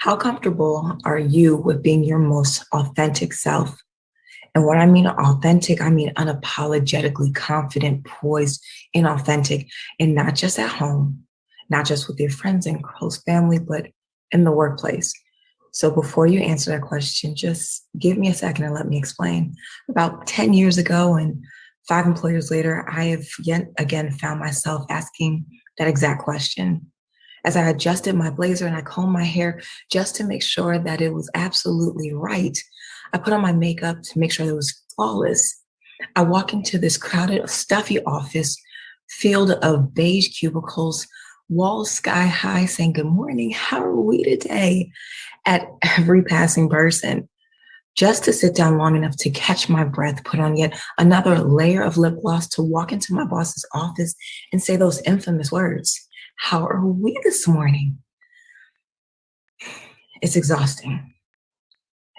How comfortable are you with being your most authentic self? And when I mean authentic, I mean unapologetically confident, poised, and authentic, and not just at home, not just with your friends and close family, but in the workplace. So before you answer that question, just give me a second and let me explain. About 10 years ago and five employers later, I have yet again found myself asking that exact question as I adjusted my blazer and I combed my hair just to make sure that it was absolutely right. I put on my makeup to make sure it was flawless. I walk into this crowded, stuffy office filled of beige cubicles, walls sky high, saying, "Good morning, how are we today?" at every passing person. Just to sit down long enough to catch my breath, put on yet another layer of lip gloss to walk into my boss's office and say those infamous words, "How are we this morning?" It's exhausting.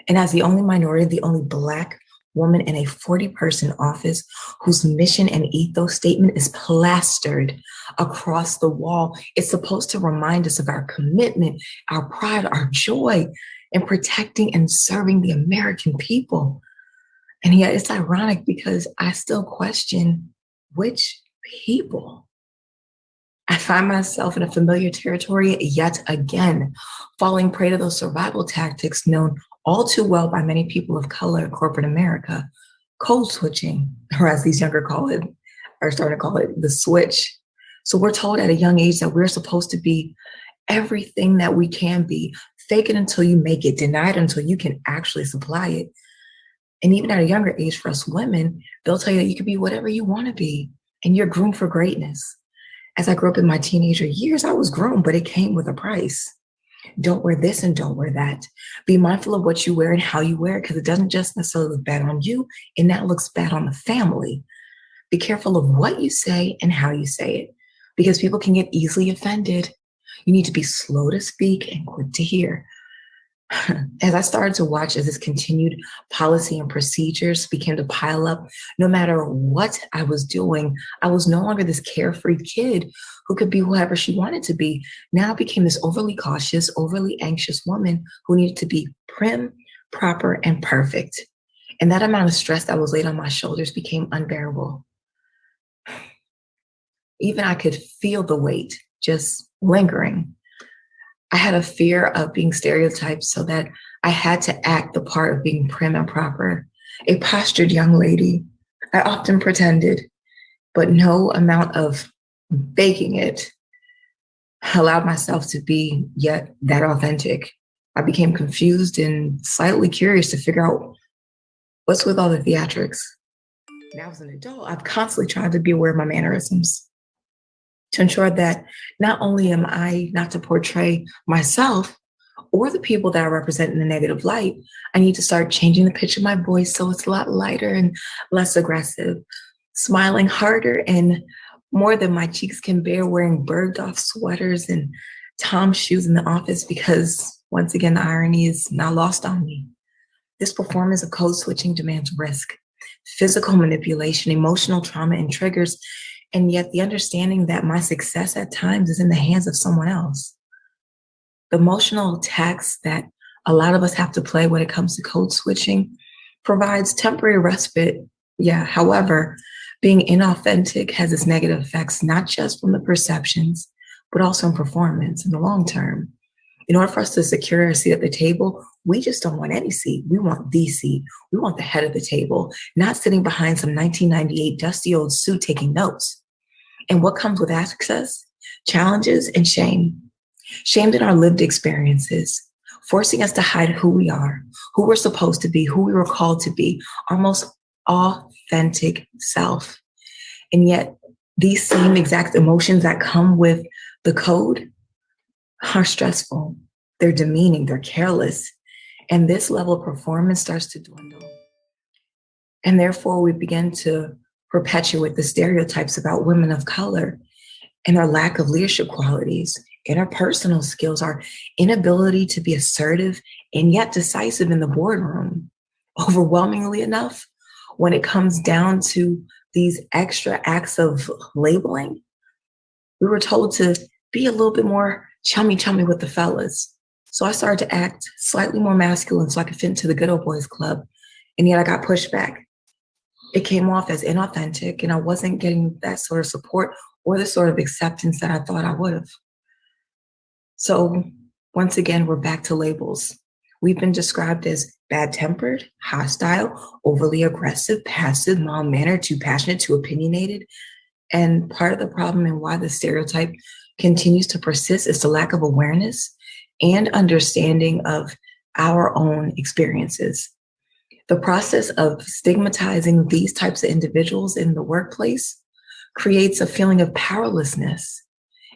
And as the only minority, the only Black woman in a 40-person office whose mission and ethos statement is plastered across the wall, it's supposed to remind us of our commitment, our pride, our joy in protecting and serving the American people. And yet it's ironic because I still question which people. I find myself in a familiar territory yet again, falling prey to those survival tactics known all too well by many people of color in corporate America, code switching, or as these younger call it, are starting to call it the switch. So we're told at a young age that we're supposed to be everything that we can be, fake it until you make it, deny it until you can actually supply it. And even at a younger age for us women, they'll tell you that you can be whatever you want to be and you're groomed for greatness. As I grew up in my teenager years, I was groomed, but it came with a price. Don't wear this and don't wear that. Be mindful of what you wear and how you wear it because it doesn't just necessarily look bad on you, and that looks bad on the family. Be careful of what you say and how you say it because people can get easily offended. You need to be slow to speak and quick to hear. As I started to watch as this continued policy and procedures began to pile up, no matter what I was doing, I was no longer this carefree kid who could be whoever she wanted to be. Now I became this overly cautious, overly anxious woman who needed to be prim, proper, and perfect. And that amount of stress that was laid on my shoulders became unbearable. Even I could feel the weight just lingering. I had a fear of being stereotyped so that I had to act the part of being prim and proper, a postured young lady. I often pretended, but no amount of faking it allowed myself to be yet that authentic. I became confused and slightly curious to figure out what's with all the theatrics. Now as an adult, I've constantly tried to be aware of my mannerisms to ensure that not only am I not to portray myself or the people that I represent in a negative light, I need to start changing the pitch of my voice so it's a lot lighter and less aggressive, smiling harder and more than my cheeks can bear, wearing Bergdorf sweaters and Tom shoes in the office because, once again, the irony is not lost on me. This performance of code switching demands risk, physical manipulation, emotional trauma, and triggers, and yet the understanding that my success at times is in the hands of someone else. The emotional tax that a lot of us have to play when it comes to code switching provides temporary respite. Yeah, however, being inauthentic has its negative effects, not just from the perceptions, but also in performance in the long term. In order for us to secure a seat at the table, we just don't want any seat. We want the seat. We want the head of the table, not sitting behind some 1998 dusty old suit taking notes. And what comes with access? Challenges and shame. Shamed in our lived experiences, forcing us to hide who we are, who we're supposed to be, who we were called to be, our most authentic self. And yet, these same exact emotions that come with the code are stressful. They're demeaning, they're careless. And this level of performance starts to dwindle. And therefore, we begin to perpetuate the stereotypes about women of color and our lack of leadership qualities, interpersonal skills, our inability to be assertive and yet decisive in the boardroom. Overwhelmingly enough, when it comes down to these extra acts of labeling, we were told to be a little bit more chummy with the fellas. So I started to act slightly more masculine so I could fit into the good old boys club. And yet I got pushed back. It came off as inauthentic, and I wasn't getting that sort of support or the sort of acceptance that I thought I would have. So once again, we're back to labels. We've been described as bad-tempered, hostile, overly aggressive, passive, mild-mannered, too passionate, too opinionated. And part of the problem and why the stereotype continues to persist is the lack of awareness and understanding of our own experiences. The process of stigmatizing these types of individuals in the workplace creates a feeling of powerlessness.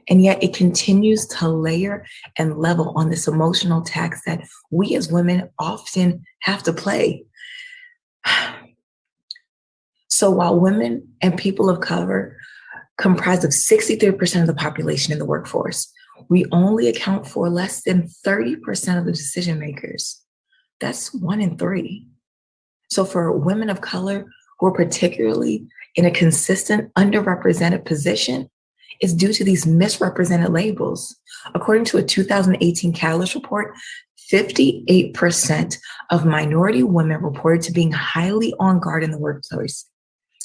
And yet it continues to layer and level on this emotional tax that we as women often have to play. So while women and people of color comprise of 63% of the population in the workforce, we only account for less than 30% of the decision makers. That's 1 in 3. So for women of color who are particularly in a consistent underrepresented position, it's due to these misrepresented labels. According to a 2018 Catalyst report, 58% of minority women reported to being highly on guard in the workplace.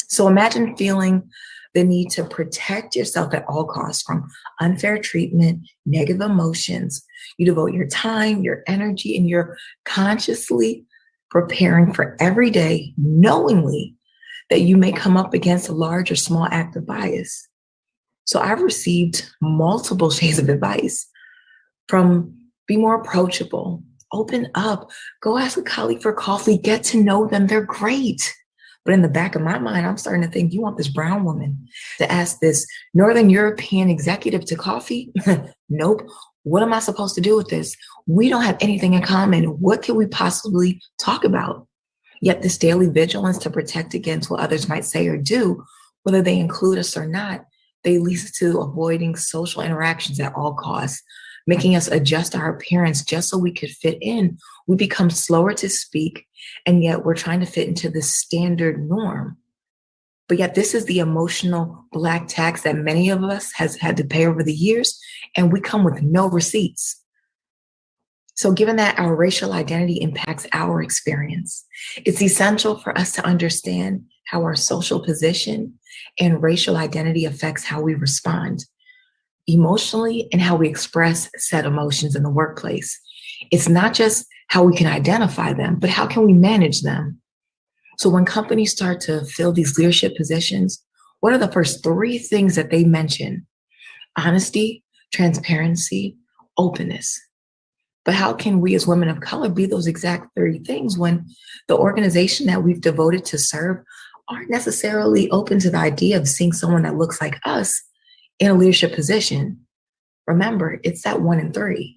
So imagine feeling the need to protect yourself at all costs from unfair treatment, negative emotions. You devote your time, your energy, and you're consciously preparing for every day, knowingly that you may come up against a large or small act of bias. So I've received multiple shades of advice from be more approachable, open up, go ask a colleague for coffee, get to know them, they're great. But in the back of my mind, I'm starting to think, you want this brown woman to ask this Northern European executive to coffee? Nope. What am I supposed to do with this? We don't have anything in common. What can we possibly talk about? Yet this daily vigilance to protect against what others might say or do, whether they include us or not, they lead to avoiding social interactions at all costs, making us adjust our appearance just so we could fit in. We become slower to speak, and yet we're trying to fit into the standard norm. But yet this is the emotional Black tax that many of us has had to pay over the years, and we come with no receipts. So given that our racial identity impacts our experience, it's essential for us to understand how our social position and racial identity affects how we respond emotionally and how we express said emotions in the workplace. It's not just how we can identify them, but how can we manage them? So when companies start to fill these leadership positions, what are the first 3 things that they mention? Honesty, transparency, openness. But how can we as women of color be those exact 3 things when the organization that we've devoted to serve aren't necessarily open to the idea of seeing someone that looks like us in a leadership position? Remember, it's that 1 in 3.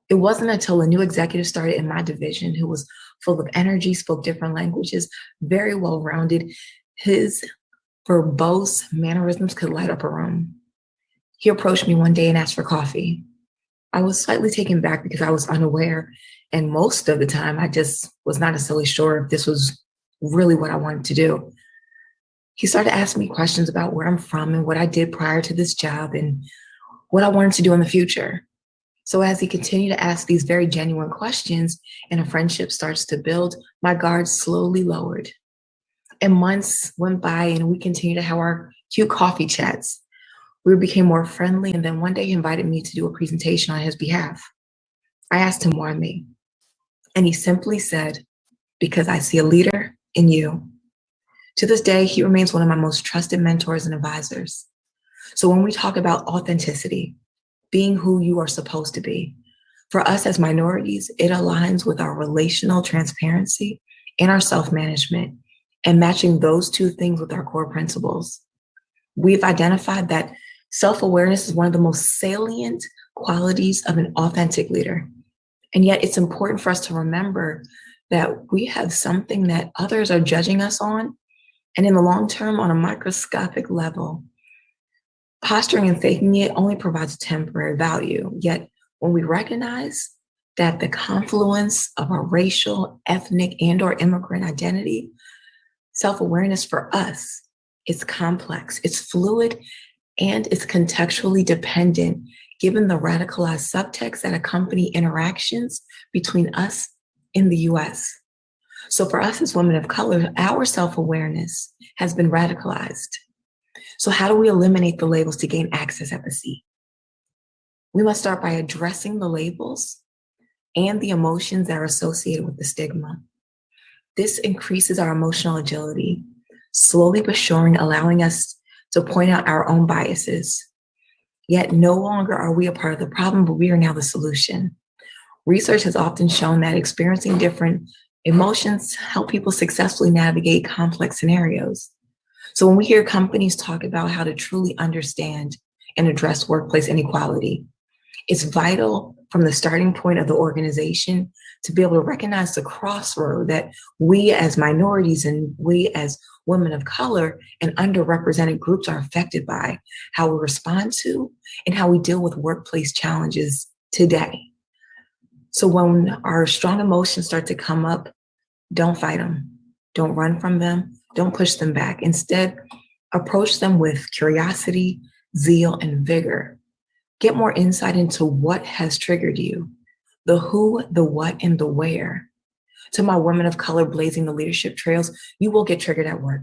It wasn't until a new executive started in my division who was full of energy, spoke different languages, very well-rounded. His verbose mannerisms could light up a room. He approached me one day and asked for coffee. I was slightly taken back because I was unaware. And most of the time, I just was not necessarily sure if this was really what I wanted to do. He started asking me questions about where I'm from and what I did prior to this job and what I wanted to do in the future. So as he continued to ask these very genuine questions and a friendship starts to build, my guard slowly lowered. And months went by and we continued to have our cute coffee chats. We became more friendly, and then one day he invited me to do a presentation on his behalf. I asked him why me, and he simply said, because I see a leader in you. To this day, he remains one of my most trusted mentors and advisors. So when we talk about authenticity, being who you are supposed to be, for us as minorities, it aligns with our relational transparency and our self-management, and matching those 2 things with our core principles. We've identified that self-awareness is one of the most salient qualities of an authentic leader. And yet it's important for us to remember that we have something that others are judging us on. And in the long term, on a microscopic level, posturing and faking it only provides temporary value. Yet when we recognize that the confluence of our racial, ethnic, and/or immigrant identity, self-awareness for us, it's complex, it's fluid, and it's contextually dependent. given the radicalized subtext that accompany interactions between us in the US. So for us as women of color, our self-awareness has been radicalized. So how do we eliminate the labels to gain access at the seat? We must start by addressing the labels and the emotions that are associated with the stigma. This increases our emotional agility, slowly but surely allowing us to point out our own biases. Yet no longer are we a part of the problem, but we are now the solution. Research has often shown that experiencing different emotions help people successfully navigate complex scenarios. So when we hear companies talk about how to truly understand and address workplace inequality, it's vital from the starting point of the organization to be able to recognize the crossroad that we as minorities and we as women of color and underrepresented groups are affected by, how we respond to, and how we deal with workplace challenges today. So when our strong emotions start to come up, don't fight them. Don't run from them. Don't push them back. Instead, approach them with curiosity, zeal, and vigor. Get more insight into what has triggered you, the who, the what, and the where. To my women of color blazing the leadership trails, you will get triggered at work.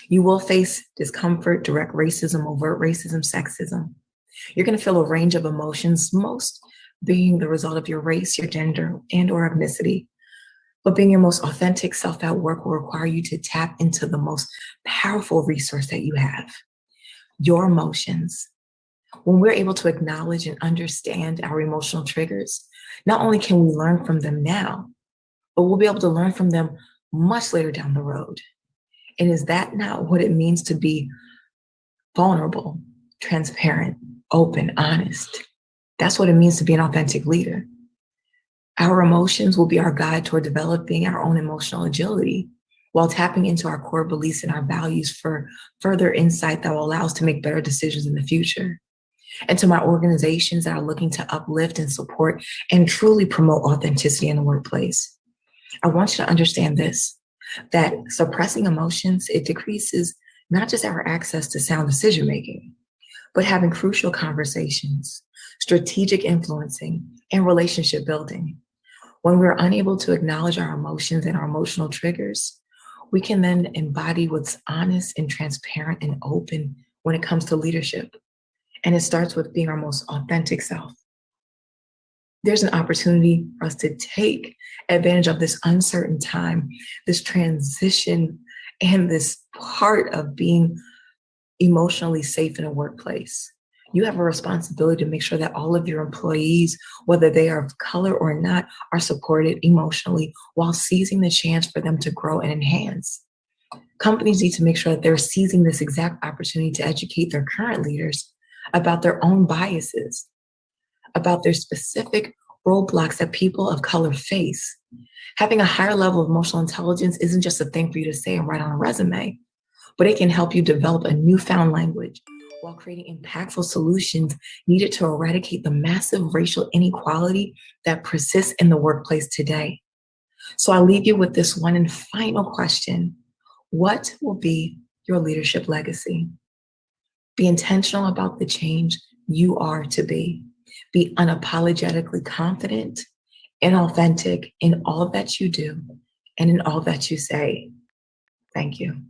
You will face discomfort, direct racism, overt racism, sexism. You're going to feel a range of emotions, most being the result of your race, your gender, and or ethnicity. But being your most authentic self at work will require you to tap into the most powerful resource that you have, your emotions. When we're able to acknowledge and understand our emotional triggers, not only can we learn from them now, but we'll be able to learn from them much later down the road. And is that not what it means to be vulnerable, transparent, open, honest? That's what it means to be an authentic leader. Our emotions will be our guide toward developing our own emotional agility while tapping into our core beliefs and our values for further insight that will allow us to make better decisions in the future. And to my organizations that are looking to uplift and support and truly promote authenticity in the workplace, I want you to understand this, that suppressing emotions, it decreases not just our access to sound decision-making, but having crucial conversations, strategic influencing, and relationship building. When we're unable to acknowledge our emotions and our emotional triggers, we can then embody what's honest and transparent and open when it comes to leadership. And it starts with being our most authentic self. There's an opportunity for us to take advantage of this uncertain time, this transition, and this part of being emotionally safe in a workplace. You have a responsibility to make sure that all of your employees, whether they are of color or not, are supported emotionally while seizing the chance for them to grow and enhance. Companies need to make sure that they're seizing this exact opportunity to educate their current leaders about their own biases, about their specific roadblocks that people of color face. Having a higher level of emotional intelligence isn't just a thing for you to say and write on a resume, but it can help you develop a newfound language while creating impactful solutions needed to eradicate the massive racial inequality that persists in the workplace today. So I leave you with this one and final question. What will be your leadership legacy? Be intentional about the change you are to be. Be unapologetically confident and authentic in all that you do and in all that you say. Thank you.